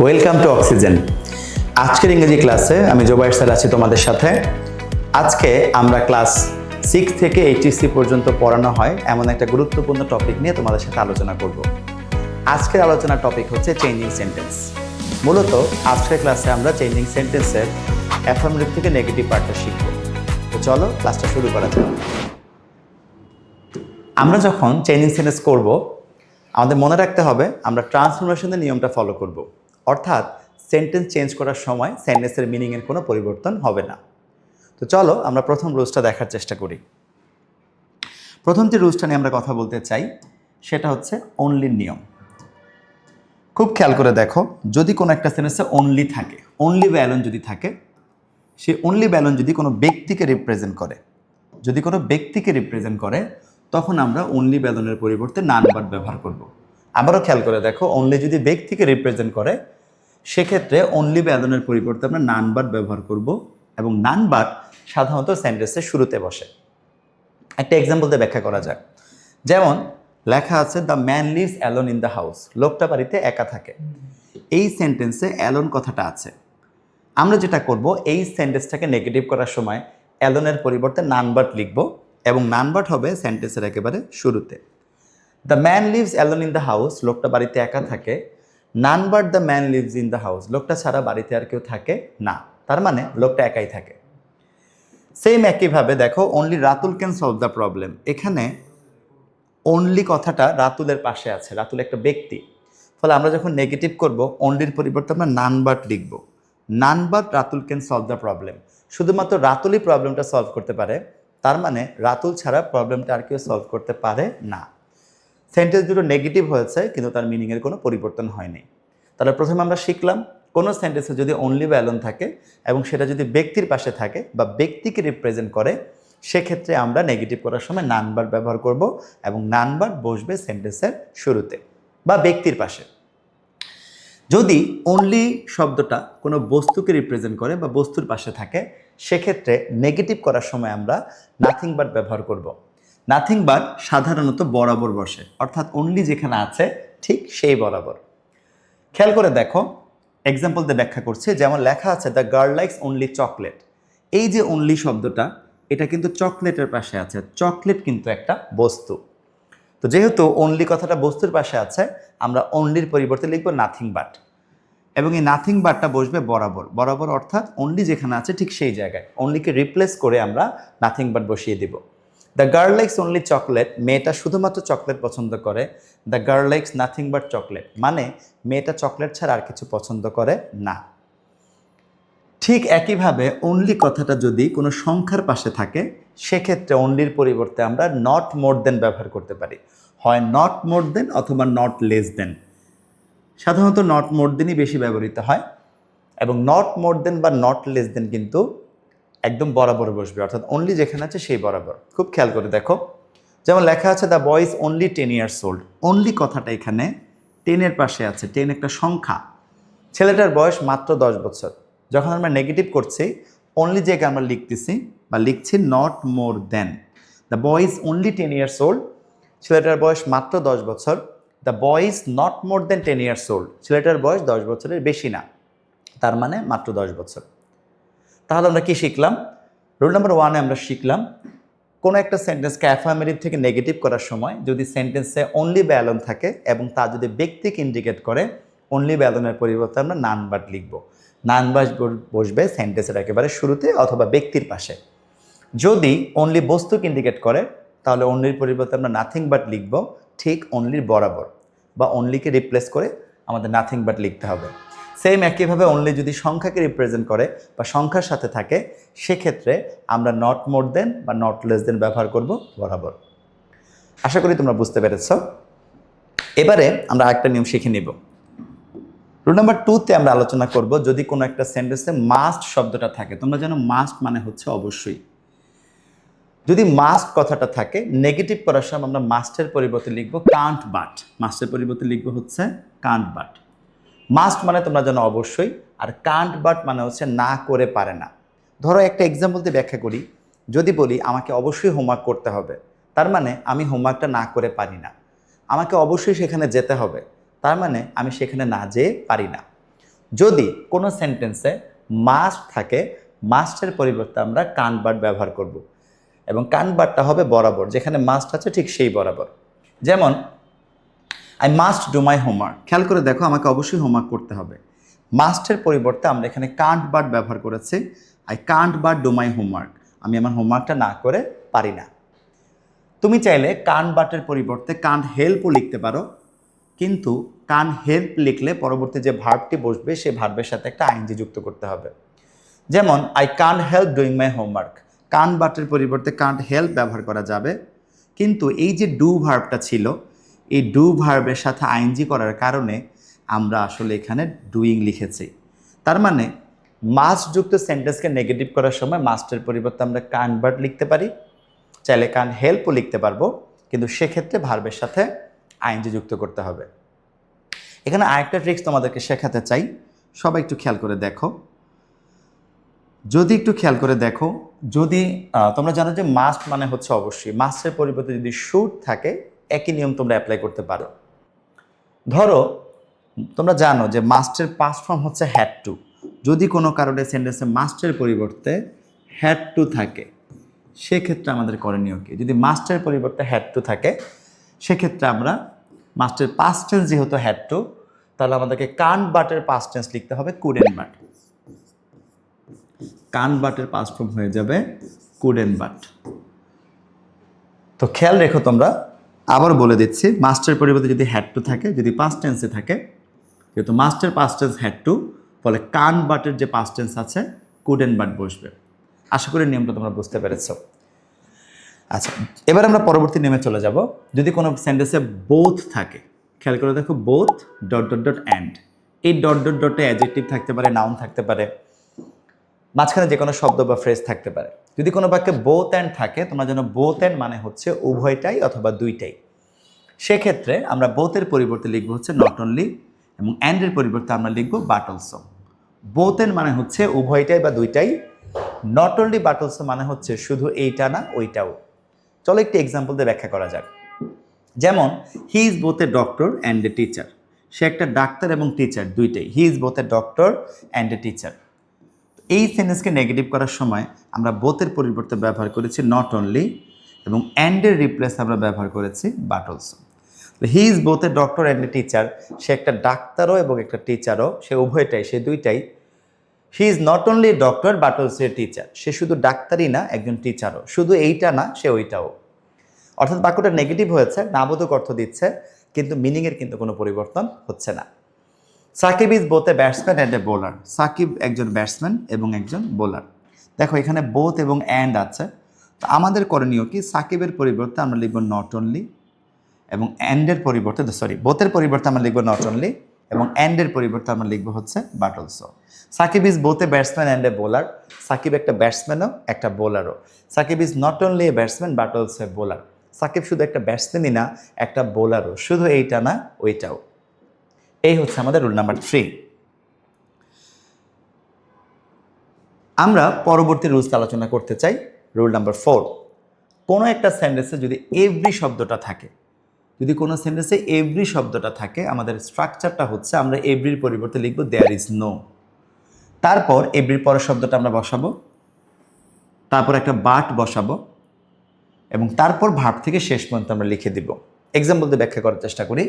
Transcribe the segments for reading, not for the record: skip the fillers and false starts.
Welcome to oxygen. আজকের ইংরেজি ক্লাসে আমি জোবাইর স্যার আছি তোমাদের সাথে। আজকে আমরা ক্লাস 6 থেকে এইচএসসি পর্যন্ত পড়ানো হয় এমন একটা গুরুত্বপূর্ণ টপিক নিয়ে তোমাদের সাথে আলোচনা করব। আজকের আলোচনার টপিক হচ্ছে চেঞ্জিং সেন্টেন্স। মূলত আজকের ক্লাসে আমরা চেঞ্জিং সেন্টেন্সের অ্যাফার্মেটিভ থেকে নেগেটিভ পার্টটা শিখব। তো চলো ক্লাসটা শুরু করা যাক। আমরা যখন চেঞ্জিং সেন্টেন্স করব, আমাদের মনে রাখতে হবে আমরা ট্রান্সফরমেশনের নিয়মটা ফলো করব। অর্থাৎ সেন্টেন্স চেঞ্জ করার সময় সেন্টেন্সের মিনিংয়ের কোনো পরিবর্তন হবে না। তো চলো আমরা প্রথম রুলসটা দেখার চেষ্টা করি। প্রথম যে রুলসটা নিয়ে আমরা কথা বলতে চাই সেটা হচ্ছে অনলির নিয়ম। খুব খেয়াল করে দেখো, যদি কোনো একটা সেন্টেন্সে অনলি থাকে, অনলি বা অ্যালোন যদি থাকে, সেই অনলি বা অ্যালোন যদি কোনো ব্যক্তিকে রিপ্রেজেন্ট করে, তখন আমরা অনলি বা অ্যালোনের পরিবর্তে নান বাট ব্যবহার করব। আবারও খেয়াল করে দেখো, অনলি যদি ব্যক্তিকে রিপ্রেজেন্ট করে সেক্ষেত্রে অনলি বা অ্যালোনের পরিবর্তে আমরা নান বাট ব্যবহার করব, এবং নান বাট সাধারণত সেন্টেন্সের শুরুতে বসে। একটা এক্সাম্পল দিয়ে ব্যাখ্যা করা যাক। যেমন লেখা আছে the man leaves alone in the house, লোকটা বাড়িতে একা থাকে। এই সেন্টেন্সে অ্যালোন কথাটা আছে। আমরা যেটা করব, এই সেন্টেন্সটাকে নেগেটিভ করার সময় অ্যালোনের পরিবর্তে নান বাট লিখব, এবং নান বাট হবে সেন্টেন্সের একেবারে শুরুতে। The man leaves alone in the house, লোকটা বাড়িতে একা থাকে। None but the man lives in the house, লোকটা ছাড়া বাড়িতে আর কেউ থাকে না, তার মানে লোকটা একাই থাকে। সেম একইভাবে দেখো, only Ratul can solve the problem, এখানে অনলি কথাটা রাতুলের পাশে আছে, রাতুল একটা ব্যক্তি। ফলে আমরা যখন নেগেটিভ করব, অনলির পরিবর্তে আমরা নান বাট লিখব। None but Ratul can solve the problem, শুধুমাত্র রাতুলই প্রবলেমটা সলভ করতে পারে, তার মানে রাতুল ছাড়া প্রবলেমটা আর কেউ সলভ করতে পারে না। সেন্টেন্স দুটো নেগেটিভ হয়েছে কিন্তু তার মিনিংয়ের কোনো পরিবর্তন হয়নি। তাহলে প্রথমে আমরা শিখলাম, কোনো সেন্টেন্সে যদি অনলি বা অ্যালোন থাকে এবং সেটা যদি ব্যক্তির পাশে থাকে বা ব্যক্তিকে রিপ্রেজেন্ট করে, সেক্ষেত্রে আমরা নেগেটিভ করার সময় নান বাট ব্যবহার করব, এবং নান বাট বসবে সেন্টেন্সের শুরুতে বা ব্যক্তির পাশে। যদি অনলি শব্দটা কোনো বস্তুকে রিপ্রেজেন্ট করে বা বস্তুর পাশে থাকে, সেক্ষেত্রে নেগেটিভ করার সময় আমরা নাথিং বাট ব্যবহার করব। নাথিং বাট সাধারণত বরাবর বসে, অর্থাৎ অনলি যেখানে আছে ঠিক সেই বরাবর। খেয়াল করে দেখো, এক্সাম্পল দিয়ে ব্যাখ্যা করছে। যেমন লেখা আছে the girl likes only chocolate. এই যে অনলি শব্দটা, এটা কিন্তু চকলেটের পাশে আছে। চকলেট কিন্তু একটা বস্তু। তো যেহেতু অনলি কথাটা বস্তুর পাশে আছে, আমরা অনলির পরিবর্তে লিখব নাথিং বাট, এবং এই নাথিং বাটটা বসবে বরাবর। বরাবর অর্থাৎ অনলি যেখানে আছে ঠিক সেই জায়গায় অনলিকে রিপ্লেস করে আমরা নাথিং বাট বসিয়ে দিব। The girl likes only chocolate, মেয়েটা শুধুমাত্র চকলেট পছন্দ করে। The girl likes nothing but chocolate, মানে মেয়েটা চকলেট ছাড়া আর কিছু পছন্দ করে না। ঠিক একইভাবে অনলি কথাটা যদি কোনো সংখ্যার পাশে থাকে, সেক্ষেত্রে অনলির পরিবর্তে আমরা নট মোর দেন ব্যবহার করতে পারি। হয় নট মোর দেন অথবা নট লেস দেন। সাধারণত নট মোর দেনই বেশি ব্যবহৃত হয়, এবং নট মোর দেন বা নট লেস দেন কিন্তু একদম বরাবর বসবে, অর্থাৎ অনলি যেখানে আছে সেই বরাবর। খুব খেয়াল করে দেখো, যেমন লেখা আছে the boy is only 10 years old। Only কথাটা এখানে 10-এর পাশে আছে। 10 একটা সংখ্যা, ছেলেটার বয়স মাত্র 10 বছর। যখন আমরা নেগেটিভ করছি, অনলি জায়গায় আমরা লিখতেছি বা লিখছি not more than. The boy is only 10 years old, ছেলেটার বয়স মাত্র 10 বছর। The boy is not more than 10 years old, ছেলেটার বয়স 10 বছরের বেশি না, তার মানে মাত্র 10 বছর। তাহলে আমরা কি শিখলাম? রুল নাম্বার 1-এ আমরা শিখলাম, কোনো একটা সেন্টেন্সকে অ্যাফার্মেটিভ থেকে নেগেটিভ করার সময় যদি সেন্টেন্সে অনলি বা অ্যালোন থাকে এবং তা যদি ব্যক্তিকে ইন্ডিকেট করে, অনলি বা অ্যালোনের পরিবর্তে আমরা নান বাট লিখব। নান বাট বসবে সেন্টেন্সের একেবারে শুরুতে অথবা ব্যক্তির পাশে। যদি অনলি বস্তুকে ইন্ডিকেট করে, তাহলে অনলির পরিবর্তে আমরা নাথিং বাট লিখব, ঠিক অনলির বরাবর, বা অনলিকে রিপ্লেস করে আমাদের নাথিং বাট লিখতে হবে। সেম একইভাবে অনলি যদি সংখ্যাকে রিপ্রেজেন্ট করে বা সংখ্যার সাথে থাকে, সেক্ষেত্রে আমরা নট মোর দেন বা নট লেস দেন ব্যবহার করব বরাবর। আশা করি তোমরা বুঝতে পেরেছ। এবারে আমরা আরেকটা নিয়ম শিখে নিব। রুল নাম্বার 2-তে আমরা আলোচনা করব, যদি কোনো একটা সেন্টেন্সে মাস্ট শব্দটা থাকে। তোমরা জানো মাস্ট মানে হচ্ছে অবশ্যই। যদি মাস্ট কথাটা থাকে, নেগেটিভ করার সময় আমরা মাস্টের পরিবর্তে লিখব কান্ট বাট। মাস্টের পরিবর্তে লিখব হচ্ছে কান্ট বাট। মাস্ট মানে তোমরা জানো অবশ্যই, আর কান্ট বাট মানে হচ্ছে না করে পারে না। ধরো একটা এক্সাম্পল দিয়ে ব্যাখ্যা করি। যদি বলি আমাকে অবশ্যই হোমওয়ার্ক করতে হবে, তার তার মানে আমি হোমওয়ার্কটা না করে পারি না, আমাকে অবশ্যই সেখানে যেতে হবে, তার মানে আমি সেখানে না যেয়ে পারি না। যদি কোনো সেন্টেন্সে মাস্ট থাকে, মাস্টের পরিবর্তে আমরা কান্ট ভার্ব ব্যবহার করব এবং কান্ট ভার্বটা হবে বরাবর, যেখানে মাস্ট আছে ঠিক সেই বরাবর। যেমন I must do my homework, খেয়াল করে দেখো আমাকে অবশ্যই হোমওয়ার্ক করতে হবে। মাস্টের পরিবর্তে আমরা এখানে কান্ট ভার্ব ব্যবহার করেছি, I can't verb do my homework, আমি আমার হোমওয়ার্কটা না করে পারি না। তুমি চাইলে কান্ট ভার্বের পরিবর্তে কান্ট হেল্পও লিখতে পারো, কিন্তু কান্ট হেল্প লিখলে পরবর্তী যে ভার্বটি বসবে সেই ভার্বের সাথে একটা আইএনজি যুক্ত করতে হবে। যেমন I can't help doing my homework, Kant ভার্বের পরিবর্তে কান্ট হেল্প ব্যবহার করা যাবে, কিন্তু এই যে ডু ভার্বটা ছিল, এই ডু ভার্বের সাথে আইএনজি করার কারণে আমরা আসলে এখানে ডুইং লিখেছি। তার মানে মাস্ট যুক্ত সেন্টেন্সকে নেগেটিভ করার সময় মাস্টের পরিবর্তে আমরা কান্ট ভার্ব লিখতে পারি, চাইলে কান্ট হেল্পও লিখতে পারবো, কিন্তু সেক্ষেত্রে ভার্বের সাথে আইএনজি যুক্ত করতে হবে। এখানে আরেকটা ট্রিক্স তোমাদেরকে শেখাতে চাই, সবাই একটু খেয়াল করে দেখো। যদি একটু খেয়াল করে দেখো, যদি তোমরা জানো যে মাস্ট মানে হচ্ছে অবশ্যই, মাস্টের পরিবর্তে যদি শুড থাকে একই নিয়ম তোমরা অ্যাপ্লাই করতে পারো। ধরো তোমরা জানো যে মাস্টের পাস্ট ফর্ম হচ্ছে হ্যাড টু, যদি কোনো কারণে সেন্টেন্সে মাস্টের পরিবর্তে হ্যাড টু থাকে সেক্ষেত্রে আমাদের করণীয় কি? যদি মাস্টের পরিবর্তে হ্যাড টু থাকে সেক্ষেত্রে আমরা মাস্টের পাস্ট টেন্স যেহেতু হ্যাড টু, তাহলে আমাদেরকে কান্ট ভার্বের পাস্ট টেন্স লিখতে হবে কুডেন্ট ভার্ব। কান্ট ভার্বের পাস্ট ফর্ম হয়ে যাবে কুডেন্ট ভার্ব। তো খেয়াল রেখো তোমরা, আবার বলে দিচ্ছি, মাস্টের পরিবর্তে যদি হ্যাড টু থাকে, যদি পাস্ট টেন্সে থাকে, যেহেতু মাস্টের পাস্ট টেন্স হ্যাড টু, ফলে কান্ট ভার্বের যে পাস্ট টেন্স আছে কুডেন্ট ভার্ব বসবে। আশা করি নিয়মটা তোমরা বুঝতে পেরেছো। আচ্ছা, এবার আমরা পরবর্তী নিয়মে চলে যাব। যদি কোনো সেন্টেন্সে বোথ থাকে, খেয়াল করে দেখো, both dot dot dot and, এই ডট ডট ডটে অ্যাডজেক্টিভ থাকতে পারে, নাউন থাকতে পারে, মাঝখানে যে কোনো শব্দ বা ফ্রেজ থাকতে পারে। যদি কোনো বাক্যে বোথ অ্যান্ড থাকে, তোমরা যেন বোথ অ্যান্ড মানে হচ্ছে উভয়টাই অথবা দুইটাই, সেক্ষেত্রে আমরা বোথের পরিবর্তে লিখবো হচ্ছে নট অনলি, এবং অ্যান্ডের পরিবর্তে আমরা লিখবো বাট অলসো। বোথ অ্যান্ড মানে হচ্ছে উভয়টাই বা দুইটাই, নট অনলি বাট অলসো মানে হচ্ছে শুধু এইটা না ওইটাও। চলো একটি এক্সাম্পল দিয়ে ব্যাখ্যা করা যাক। যেমন he is both a doctor and a teacher, সে একটা ডাক্তার এবং টিচার দুইটাই, he is both a doctor and a teacher. এই সেন্টেন্সকে নেগেটিভ করার সময় আমরা বোথের পরিবর্তে ব্যবহার করেছি নট অনলি, এবং অ্যান্ডের রিপ্লেস আমরা ব্যবহার করেছি but also. He is both a doctor and a teacher, সে একটা ডাক্তারও এবং একটা টিচারও, সে উভয়টাই, সে দুইটাই। He is not only a doctor but also a teacher, সে শুধু ডাক্তারই না একজন টিচারও, শুধু এইটা না সে ওইটাও। অর্থাৎ বাক্যটা নেগেটিভ হয়েছে, নাবোধক অর্থ দিচ্ছে, কিন্তু মিনিংয়ের কিন্তু কোনো পরিবর্তন হচ্ছে না। Shakib is both a batsman and a bowler, Shakib একজন ব্যাটসম্যান এবং একজন বোলার। দেখো এখানে বোথ এবং অ্যান্ড আছে, তো আমাদের করণীয় কি? সাকিবের পরিবর্তে আমরা লিখব নট অনলি, এবং অ্যান্ডের পরিবর্তে বোথের পরিবর্তে আমরা লিখব নট অনলি, এবং অ্যান্ডের পরিবর্তে আমরা লিখব হচ্ছে but also. Shakib is both a batsman and a bowler, Shakib একটা ব্যাটসম্যানও একটা বোলারও। Shakib is not only a batsman but also a bowler, Shakib শুধু একটা ব্যাটসম্যানই না একটা বোলারও, শুধু এইটা না ওইটাও। এই হচ্ছে আমাদের রুল নাম্বার 3। আমরা পরবর্তী রুলস আলোচনা করতে চাই, রুল নাম্বার 4। কোনো একটা সেন্টেন্সে যদি এভরি শব্দটা থাকে, যদি কোনো সেন্টেন্সে এভরি শব্দটা থাকে, আমাদের স্ট্রাকচারটা হচ্ছে আমরা এভরির পরিবর্তে লিখব দেয়ার ইজ নো, তারপর এভরির পরের শব্দটা আমরা বসাবো, তারপর একটা বাট বসাবো, এবং তারপর ভার্ব থেকে শেষ পর্যন্ত আমরা লিখে দিব। এক্সাম্পল দিয়ে ব্যাখ্যা করার চেষ্টা করি।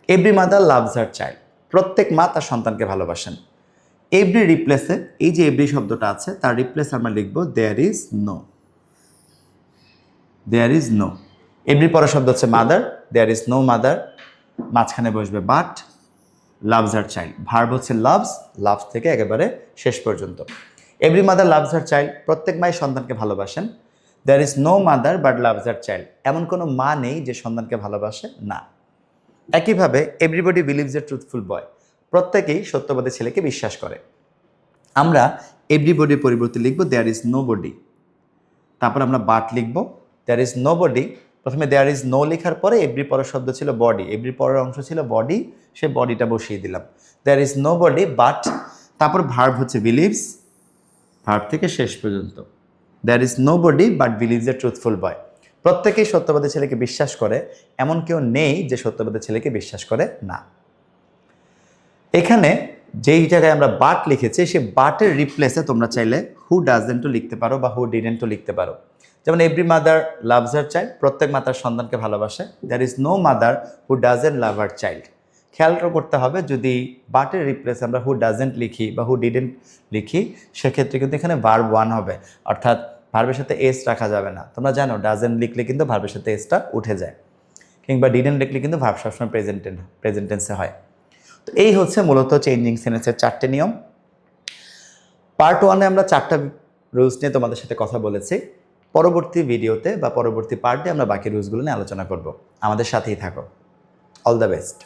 Every mother loves her child, প্রত্যেক মা তার সন্তানকে ভালোবাসেন। এভরি রিপ্লেসে, এই যে এভরি শব্দটা আছে তার রিপ্লেসে আমরা লিখব there is no, there is no. Every পরের শব্দ হচ্ছে mother, there is no mother, মাঝখানে বসবে but, loves her child, verb হচ্ছে লাভস, লাভস থেকে একেবারে শেষ পর্যন্ত। Every mother loves her child, প্রত্যেক মাই সন্তানকে ভালোবাসেন। There is no mother but loves her child, এমন কোনো মা নেই যে সন্তানকে ভালোবাসে না। একইভাবে everybody believes a truthful boy, প্রত্যেকেই সত্যবাদী ছেলেকে বিশ্বাস করে। আমরা এভরিবডির পরিবর্তে লিখব দেয়ার ইজ নো বডি, তারপর আমরা বাট লিখব, দেয়ার ইজ নো বডি। প্রথমে দেয়ার ইজ নো লেখার পরে এভরি পরের শব্দ ছিল বডি, এভরি পরের অংশ ছিল বডি, সে বডিটা বসিয়ে দিলাম। There is no body but, তারপর ভার্ব হচ্ছে বিলিভস, ভার্ব থেকে শেষ পর্যন্ত। There is no body but believes a truthful boy, প্রত্যেকেই সত্যবাদী ছেলেকে বিশ্বাস করে, এমন কেউ নেই যে সত্যবাদী ছেলেকে বিশ্বাস করে না। এখানে যেই জায়গায় আমরা বাট লিখেছি সেই বাটের রিপ্লেসে তোমরা চাইলে হু ডাজেন্টও লিখতে পারো বা হু ডিডেন্টও লিখতে পারো। যেমন every mother loves her child, প্রত্যেক মাতার সন্তানকে ভালোবাসে। There is no mother who doesn't love her child. খেয়াল করতে হবে যদি বাটের রিপ্লেসে আমরা হু ডাজেন্ট লিখি বা হু ডিডেন্ট লিখি, সেক্ষেত্রে কিন্তু এখানে ভার্ব ওয়ান হবে, অর্থাৎ ভার্বের সাথে এস রাখা যাবে না। তোমরা জানো ডাজেন্ট লিখলে কিন্তু ভার্বের সাথে এসটা উঠে যায়, কিংবা ডিডেন্ট লিখলে কিন্তু ভার্ব সবসময় প্রেজেন্ট টেন্সে হয়। তো এই হচ্ছে মূলত চেঞ্জিং সেন্টেন্সের 4টে নিয়ম। পার্ট 1-এ আমরা 4টা রুলস নিয়ে তোমাদের সাথে কথা বলেছি। পরবর্তী ভিডিওতে বা পরবর্তী পার্টে আমরা বাকি রুলসগুলো নিয়ে আলোচনা করব। আমাদের সাথেই থাকো। All the best.